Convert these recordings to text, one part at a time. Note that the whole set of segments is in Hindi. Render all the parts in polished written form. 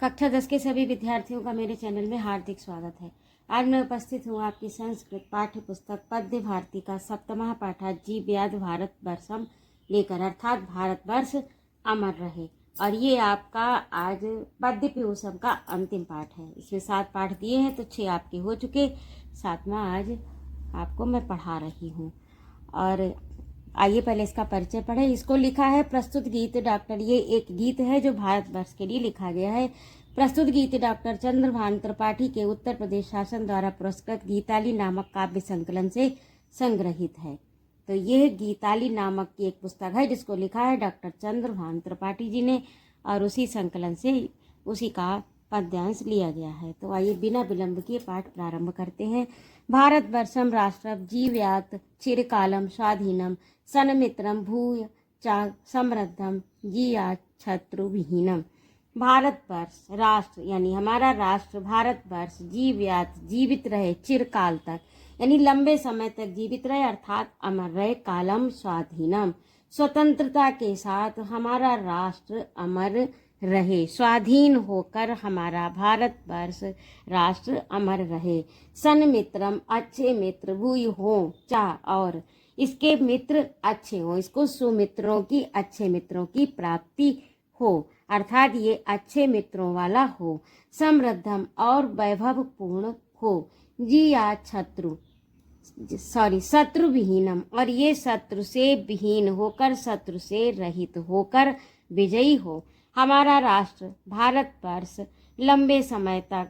कक्षा 10 के सभी विद्यार्थियों का मेरे चैनल में हार्दिक स्वागत है। आज मैं उपस्थित हूँ आपकी संस्कृत पाठ्य पुस्तक पद्य भारती का सप्तमः पाठ जीव्याद भारत वर्षम लेकर, अर्थात भारतवर्ष अमर रहे। और ये आपका आज पद्य पीयूषम का अंतिम पाठ है। इसमें 7 पाठ दिए हैं तो 6 आपके हो चुके, 7वां आज आपको मैं पढ़ा रही हूँ। और आइए पहले इसका परिचय पढ़े। इसको लिखा है प्रस्तुत गीत डॉक्टर, ये एक गीत है जो भारतवर्ष के लिए लिखा गया है। प्रस्तुत गीत डॉक्टर चंद्रभान त्रिपाठी के उत्तर प्रदेश शासन द्वारा पुरस्कृत गीताली नामक काव्य संकलन से संग्रहित है। तो यह गीताली नामक की एक पुस्तक है जिसको लिखा है डॉक्टर चंद्रभान त्रिपाठी जी ने, और उसी संकलन से उसी का पद्यांश लिया गया है। तो आइए बिना विलंब किए पाठ प्रारंभ करते हैं। भारतवर्षम राष्ट्रम जीव्यात चिरकालम स्वाधीनम सनमित्रम भूय चा समृद्धम जियात शत्रुविहीनम। भारतवर्ष राष्ट्र यानी हमारा राष्ट्र भारतवर्ष जीव्यात जीवित रहे, चिरकाल तक यानी लंबे समय तक जीवित रहे, अर्थात अमर रहे, कालम स्वाधीनम स्वतंत्रता के साथ हमारा राष्ट्र अमर रहे, स्वाधीन होकर हमारा भारतवर्ष राष्ट्र अमर रहे। सन्मित्रम अच्छे मित्र, भूय हो चा और इसके मित्र अच्छे हो, इसको सुमित्रों की अच्छे मित्रों की प्राप्ति हो, अर्थात ये अच्छे मित्रों वाला हो। समृद्धम और वैभव पूर्ण हो। जिया शत्रु विहीनम और ये शत्रु से विहीन होकर, शत्रु से रहित होकर विजयी हो। हमारा राष्ट्र भारतवर्ष लंबे समय तक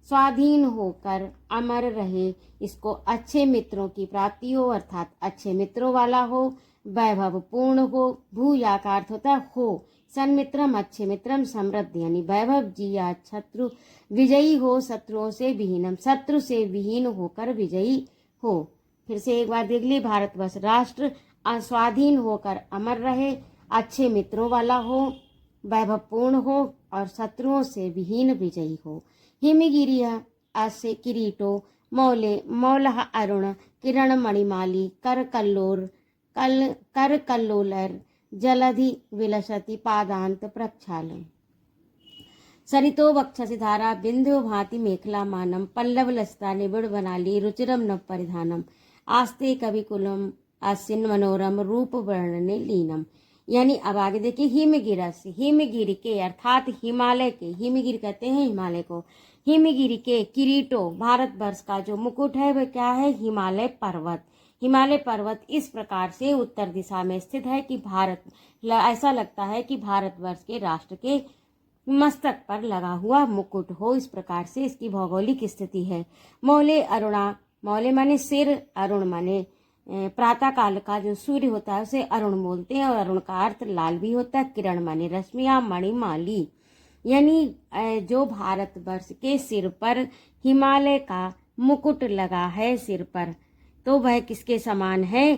स्वाधीन होकर अमर रहे, इसको अच्छे मित्रों की प्राप्ति हो, अर्थात अच्छे मित्रों वाला हो, वैभव पूर्ण हो। भूया का अर्थ होता है हो, सन्मित्रम अच्छे मित्रम, समृद्ध यानी वैभव, जिया शत्रु विजयी हो, शत्रुओं से विहीनम शत्रु से विहीन होकर विजयी हो। फिर से एक बार देख ली। भारतवर्ष राष्ट्र स्वाधीन होकर अमर रहे, अच्छे मित्रों वाला हो, वैभव पूर्ण हो और शत्रुओं से विहीन विजयी हो। हिमगिरिया अस्य किरीटो मौले मौलह अरुण किरण मणिमाली कर कल्लोलर जलधि विलसति पादांत प्रक्षालन। सरितो वक्षसि धारा बिंदु भांति मेखला मानम पल्लव लसता निबिड़ बनाली रुचिरम नव परिधानम आस्ते कविकुलम आसिन मनोरम रूप वर्णने लीनम। यानी अब आगे देखिए, हिमगिरि के अर्थात हिमालय के, हिमगिरि कहते हैं हिमालय को, हिमगिरि के किरीटो भारतवर्ष का जो मुकुट है वह क्या है, हिमालय पर्वत। हिमालय पर्वत इस प्रकार से उत्तर दिशा में स्थित है कि ऐसा लगता है कि भारतवर्ष के राष्ट्र के मस्तक पर लगा हुआ मुकुट हो, इस प्रकार से इसकी भौगोलिक स्थिति है। मौले अरुणा, मौले माने सिर, अरुण माने प्रातः काल का जो सूर्य होता है उसे अरुण बोलते हैं, और अरुण का अर्थ लाल भी होता है। किरण माने रश्मियां, मणिमाली यानी जो भारतवर्ष के सिर पर हिमालय का मुकुट लगा है सिर पर, तो वह किसके समान है,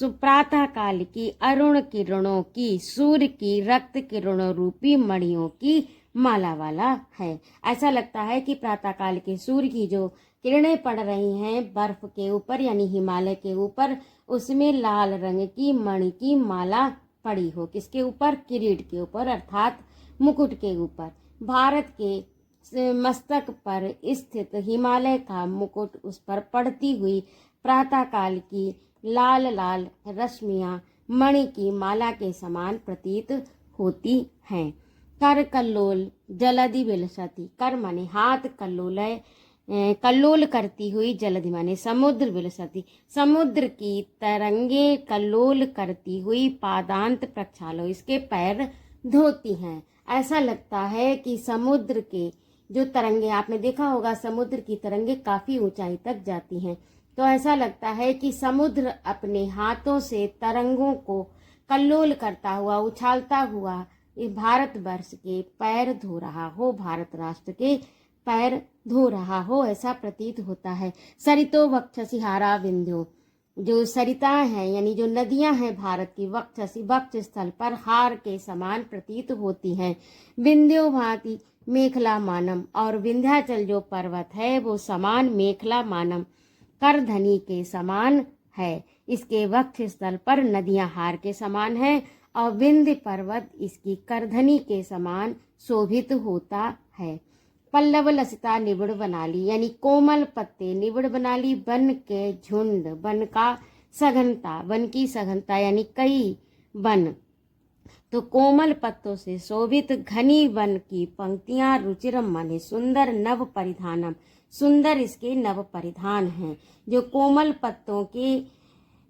प्रातः काल की अरुण किरणों की, सूर्य की रक्त किरणों रूपी मणियों की माला वाला है। ऐसा लगता है कि प्रातः काल के सूर्य की जो किरणें पड़ रही हैं बर्फ के ऊपर यानी हिमालय के ऊपर, उसमें लाल रंग की मणि की माला पड़ी हो, किसके ऊपर, किरीट के ऊपर अर्थात मुकुट के ऊपर। भारत के मस्तक पर स्थित हिमालय का मुकुट, उस पर पड़ती हुई प्रातः काल की लाल लाल रश्मियां मणि की माला के समान प्रतीत होती हैं। कर कल्लोल जलधि विलसति, कर माने हाथ, कल्लोलय कल्लोल करती हुई, जलधि माने समुद्र, विलसति समुद्र की तरंगे कल्लोल करती हुई, पादांत प्रक्षालो इसके पैर धोती हैं। ऐसा लगता है कि समुद्र के जो तरंगे, आपने देखा होगा समुद्र की तरंगे काफी ऊंचाई तक जाती हैं, तो ऐसा लगता है कि समुद्र अपने हाथों से तरंगों को कल्लोल करता हुआ, उछालता हुआ भारतवर्ष के पैर धो रहा हो, भारत राष्ट्र के पैर धो रहा हो, ऐसा प्रतीत होता है। सरितो वक्षसि हारा बिंदु, जो सरिताएं हैं यानी जो नदियां हैं भारत की, वक्षसि वक्ष स्थल पर हार के समान प्रतीत होती हैं। बिंदु भांति मेखला मानम और विंध्याचल जो पर्वत है वो समान मेखला मानम करधनी के समान है। इसके वक्ष स्थल पर नदियां हार के समान हैं और विंध्य पर्वत इसकी करधनी के समान शोभित होता है। पल्लव लसिता निबिड़ बना ली, यानी कोमल पत्ते निबिड़ बना ली। वन के झुंड, वन का सघनता, वन की सघनता यानी कई वन, तो कोमल पत्तों से शोभित घनी वन की पंक्तियां। रुचिरम माने सुंदर, नव परिधानम सुंदर इसके नव परिधान हैं, जो कोमल पत्तों के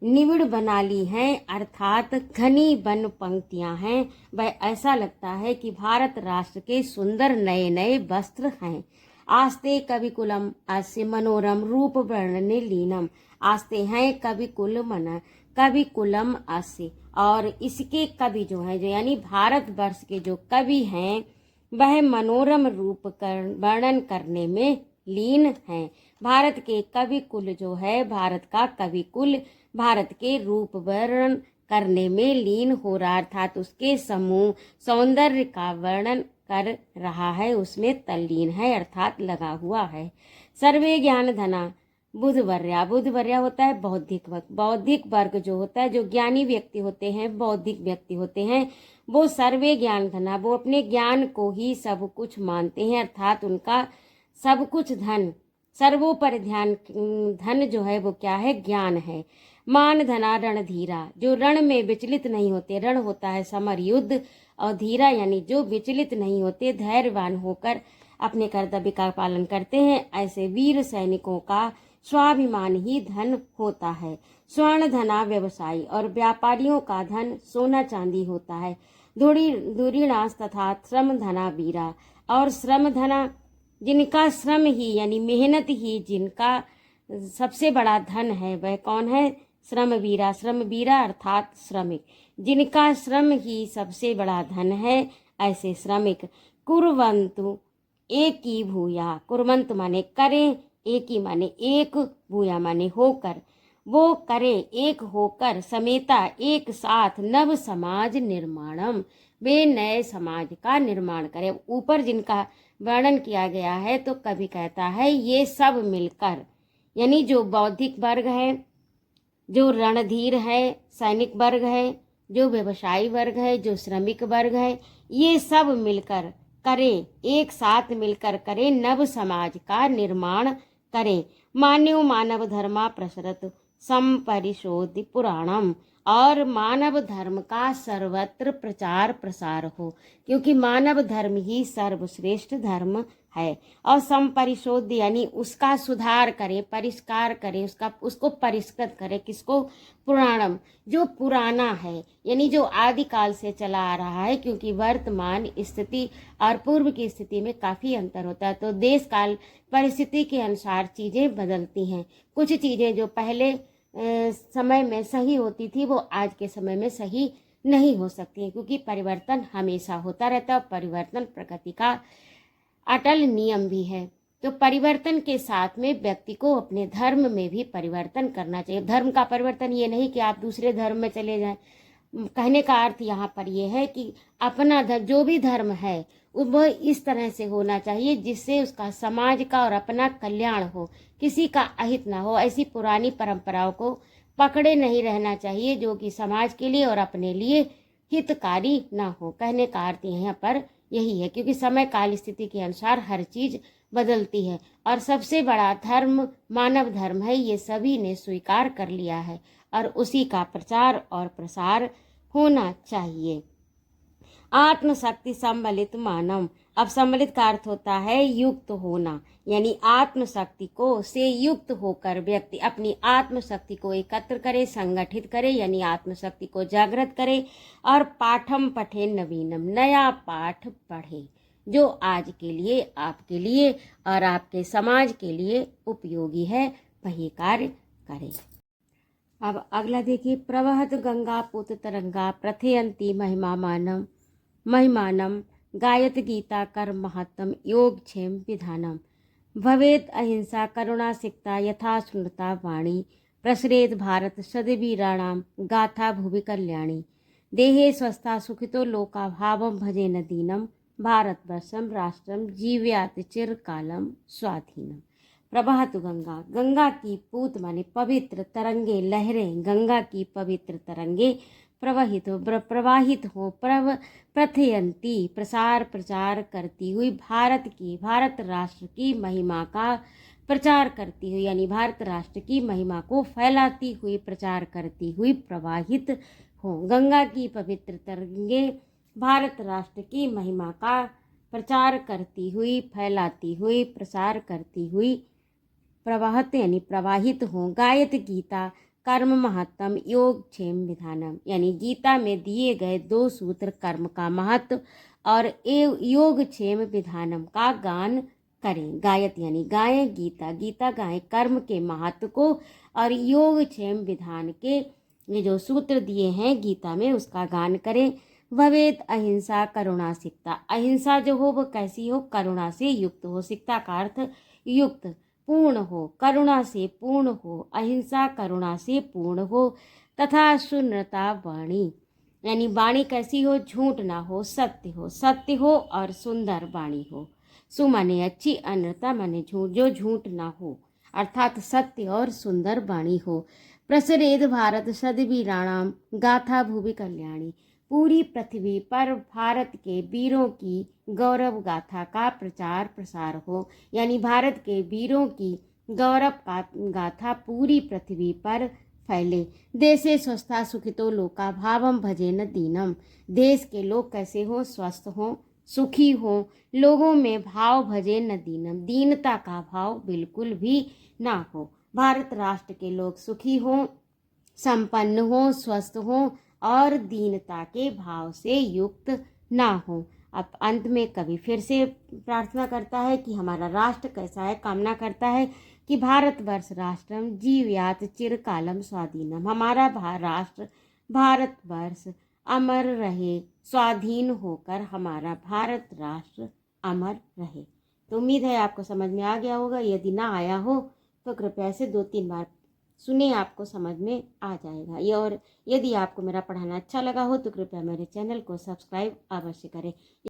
निबिड़ बना ली हैं, अर्थात घनी वन पंक्तियां हैं। वह ऐसा लगता है कि भारत राष्ट्र के सुंदर नए नए वस्त्र हैं। आस्ते कविकुलम अस्य मनोरम रूप वर्णने लीनम, आस्ते हैं कविकुल मन, कविकुलम अस्य, और इसके कवि जो है, जो यानी भारतवर्ष के जो कवि हैं, वह मनोरम रूप वर्णन करने में लीन हैं। भारत के कवि कुल जो है, भारत का कवि कुल भारत के रूप वर्णन करने में लीन हो रहा, अर्थात उसके समूह सौंदर्य का वर्णन कर रहा है, उसमें तल्लीन है, अर्थात लगा हुआ है। सर्वे ज्ञान धना बुधवर्या, बुधवर्या होता है बौद्धिक वर्ग, बौद्धिक वर्ग जो होता है, जो ज्ञानी व्यक्ति होते हैं, बौद्धिक व्यक्ति होते हैं, वो सर्वे ज्ञान धना, वो अपने ज्ञान को ही सब कुछ मानते हैं, अर्थात उनका सब कुछ धन, सर्वोपरि ध्यान धन जो है वो क्या है, ज्ञान है। मान धना रणधीरा, जो रण में विचलित नहीं होते, रण होता है समर युद्ध, और धीरा यानी जो विचलित नहीं होते, धैर्यवान होकर अपने कर्तव्य का पालन करते हैं, ऐसे वीर सैनिकों का स्वाभिमान ही धन होता है। स्वर्ण धना व्यवसायी, और व्यापारियों का धन सोना चांदी होता है। धुरीणास तथा श्रम धना वीरा, और श्रम धना जिनका श्रम ही यानी मेहनत ही जिनका सबसे बड़ा धन है, वह कौन है, श्रम वीरा, श्रम वीरा अर्थात श्रमिक, जिनका श्रम ही सबसे बड़ा धन है, ऐसे श्रमिक। कुर्वन्तु एक ही भूया, कुर्वन्तु माने करें, एक ही माने एक, भूया माने होकर, वो करे एक होकर, समेता एक साथ, नव समाज निर्माणम, वे नए समाज का निर्माण करे। ऊपर जिनका वर्णन किया गया है, तो कवि कहता है ये सब मिलकर, यानी जो बौद्धिक वर्ग है, जो रणधीर है, सैनिक वर्ग है, जो व्यवसायी वर्ग है, जो श्रमिक वर्ग है, ये सब मिलकर करे, एक साथ मिलकर करे, नव समाज का निर्माण करें। मान्यो मानव धर्मा प्रसरत संपरिशोधि पुराणम, और मानव धर्म का सर्वत्र प्रचार प्रसार हो, क्योंकि मानव धर्म ही सर्वश्रेष्ठ धर्म है। और संपरिशोध यानी उसका सुधार करे, परिष्कार करे, उसको परिष्कृत करे, किसको, पुराणम, जो पुराना है, यानी जो आदिकाल से चला आ रहा है, क्योंकि वर्तमान स्थिति और पूर्व की स्थिति में काफ़ी अंतर होता है, तो देश काल परिस्थिति के अनुसार चीज़ें बदलती हैं। कुछ चीज़ें जो पहले समय में सही होती थी, वो आज के समय में सही नहीं हो सकती हैं, क्योंकि परिवर्तन हमेशा होता रहता है, और परिवर्तन प्रकृति का अटल नियम भी है। तो परिवर्तन के साथ में व्यक्ति को अपने धर्म में भी परिवर्तन करना चाहिए। धर्म का परिवर्तन ये नहीं कि आप दूसरे धर्म में चले जाएं, कहने का अर्थ यहाँ पर यह है कि अपना धर्म, जो भी धर्म है, वह इस तरह से होना चाहिए जिससे उसका समाज का और अपना कल्याण हो, किसी का अहित ना हो। ऐसी पुरानी परंपराओं को पकड़े नहीं रहना चाहिए जो कि समाज के लिए और अपने लिए हितकारी ना हो। कहने का अर्थ यहाँ पर यही है, क्योंकि समय काल स्थिति के अनुसार हर चीज बदलती है, और सबसे बड़ा धर्म मानव धर्म है, ये सभी ने स्वीकार कर लिया है, और उसी का प्रचार और प्रसार होना चाहिए। आत्मशक्ति सम्मिलित मानव, अब सम्मिलित का अर्थ होता है युक्त होना, यानी आत्मशक्ति को से युक्त होकर व्यक्ति अपनी आत्मशक्ति को एकत्र करे, संगठित करे, यानी आत्मशक्ति को जागृत करे, और पाठम पठे नवीनम, नया पाठ पढ़े जो आज के लिए, आपके लिए और आपके समाज के लिए उपयोगी है, वही कार्य करें। अब अगला देखिए, प्रवहत गंगा पुत तरंगा प्रथयंती महिमानम गायत गीता कर्म महत्तम योग क्षेम विधानम भवेत अहिंसा करुणा सिक्ता यथा स्मृता वाणी प्रसरेत भारत सद्वीराणाम गाथा भुवि कल्याणी देहे स्वस्था सुखितो लोका भावम भजे न दीनम भारतवर्षम राष्ट्रम जीव्यात चिरकालम स्वाधीनम। प्रवाहतु गंगा, गंगा की पूत माने पवित्र, तरंगे लहरें, गंगा की पवित्र तरंगे प्रवाहित हो प्रथयंती प्रसार प्रचार करती हुई भारत राष्ट्र की महिमा का प्रचार करती हुई, यानी भारत राष्ट्र की महिमा को फैलाती हुई, प्रचार करती हुई प्रवाहित हो। गंगा की पवित्र तरंगे भारत राष्ट्र की महिमा का प्रचार करती हुई, फैलाती हुई, प्रसार करती हुई प्रवाहित यानी प्रवाहित हो। गायत गीता कर्म महत्तम योग क्षेम विधानम, यानी गीता में दिए गए 2 सूत्र कर्म का महत्व और योग क्षेम विधानम का गान करें। गायत यानी गाएं गीता, गीता गाएं कर्म के महत्व को और योग क्षेम विधान के ये जो सूत्र दिए हैं गीता में उसका गान करें। भवेत अहिंसा करुणा सिकता, अहिंसा जो हो वो कैसी हो, करुणा से युक्त हो। सिकता का अर्थ युक्त, पूर्ण हो, करुणा से पूर्ण हो, अहिंसा करुणा से पूर्ण हो। तथा शून्यता वाणी, यानी वाणी कैसी हो, झूठ ना हो, सत्य हो और सुंदर वाणी हो। सु माने अच्छी, अनृता माने झूठ, जो झूठ ना हो, अर्थात सत्य और सुंदर वाणी हो। प्रसरेद भारत सद्वीराणाम गाथा भूवि कल्याणी, पूरी पृथ्वी पर भारत के वीरों की गौरव गाथा का प्रचार प्रसार हो, यानी भारत के वीरों की गौरव का गाथा पूरी पृथ्वी पर फैले। देशे स्वस्था सुखितो लोका भावम भजेन दीनम, देश के लोग कैसे हो, स्वस्थ हो, सुखी हो, लोगों में भाव भजे न दीनम, दीनता का भाव बिल्कुल भी ना हो। भारत राष्ट्र के लोग सुखी हो, संपन्न हो, स्वस्थ हो और दीनता के भाव से युक्त ना हो। अब अंत में कवि फिर से प्रार्थना करता है कि हमारा राष्ट्र कैसा है, कामना करता है कि भारतवर्ष राष्ट्रम जीवयात चिरकालम स्वाधीनम, हमारा राष्ट्र भारतवर्ष अमर रहे, स्वाधीन होकर हमारा भारत राष्ट्र अमर रहे। तो उम्मीद है आपको समझ में आ गया होगा। यदि ना आया हो तो कृपया से 2-3 बार सुने, आपको समझ में आ जाएगा ये। और यदि आपको मेरा पढ़ाना अच्छा लगा हो तो कृपया मेरे चैनल को सब्सक्राइब अवश्य करें।